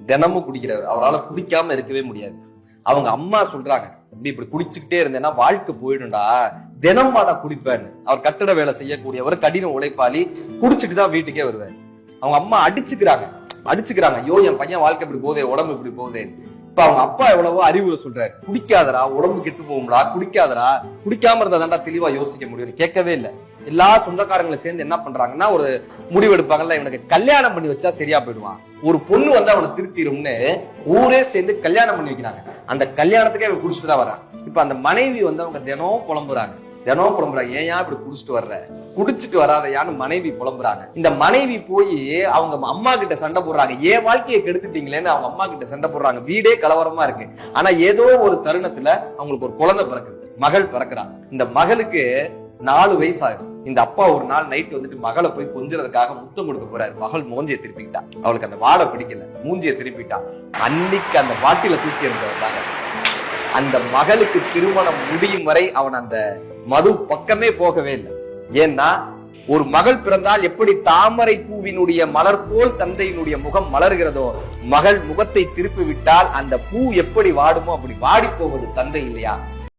தினமும் குடிக்கிறவர், அவரால் குடிக்காம இருக்கவே முடியாது. அவங்க அம்மா சொல்றாங்க, இப்படி குடிச்சுக்கிட்டே இருந்தேன்னா வாழ்க்கை போயிடும்டா, தினம் மாடா குடிப்பேன்னு. அவர் கட்டட வேலை செய்யக்கூடியவர், கடின உழைப்பாளி, குடிச்சுட்டு தான் வீட்டுக்கே வருவார். அவங்க அம்மா அடிச்சுக்கிறாங்க, ஐயோ என் பையன் வாழ்க்கை இப்படி போதே, உடம்பு இப்படி போதே. இப்ப அவங்க அப்பா எவ்வளவோ அறிவுரை சொல்றாரு, குடிக்காதரா, உடம்பு கெட்டு போகும்டா, குடிக்காதரா, குடிக்காம இருந்தா தாண்டா தெளிவா யோசிக்க முடியும். கேட்கவே இல்லை. எல்லா சொந்தக்காரங்களை சேர்ந்து என்ன பண்றாங்கன்னா ஒரு முடிவெடுப்பாங்கல்ல, இவனுக்கு கல்யாணம் பண்ணி வச்சா சரியா போயிடுவான், ஒரு பொண்ணு வந்து அவனை திருத்திடும்னு ஊரே சேர்ந்து கல்யாணம் பண்ணி வைக்கிறாங்க. அந்த கல்யாணத்துக்கே அவன் குடிச்சிட்டு தான் வரான். இப்ப அந்த மனைவி வந்து அவங்க தினம் புலம்புறாங்க, ஏன் இப்படி குடிச்சிட்டு வர்ற, குடிச்சிட்டு வராதையான்னு மனைவி புலம்புறாங்க. இந்த மனைவி போய் அவங்க அம்மா கிட்ட சண்டை போடுறாங்க, ஏன் வாழ்க்கையை கெடுத்துட்டீங்களேன்னு அவங்க அம்மா கிட்ட சண்டை போடுறாங்க. வீடே கலவரமா இருக்கு. ஆனா ஏதோ ஒரு தருணத்துல அவங்களுக்கு ஒரு குழந்தை பிறக்குது, மகள் பிறக்குறாங்க. இந்த மகளுக்கு 4 வயசு ஆகுது. இந்த அப்பா ஒரு நாள் நைட் வந்துட்டு மகளை போய் கொஞ்சறதுக்காக முத்தம் கொடுக்க போறாரு. மகள் மூஞ்சியை திருப்பிக்கிட்டா, அவளுக்கு அந்த வாடை பிடிக்கல, மூஞ்சியை திருப்பிட்டா. அன்னைக்கு அந்த பாட்டில தூக்கி எடுத்தாங்க. அந்த மகளுக்கு திருமணம் முடியும் வரை அவன் அந்த மது பக்கமே போகவே இல்லை. ஏன்னா ஒரு மகள் பிறந்தால் எப்படி தாமரை பூவினுடைய மலர் போல் தந்தையினுடைய முகம் மலர்கிறதோ, மகள் முகத்தை திருப்பி விட்டால் அந்த பூ எப்படி வாடுமோ அப்படி வாடி போவது தந்தை இல்லையா?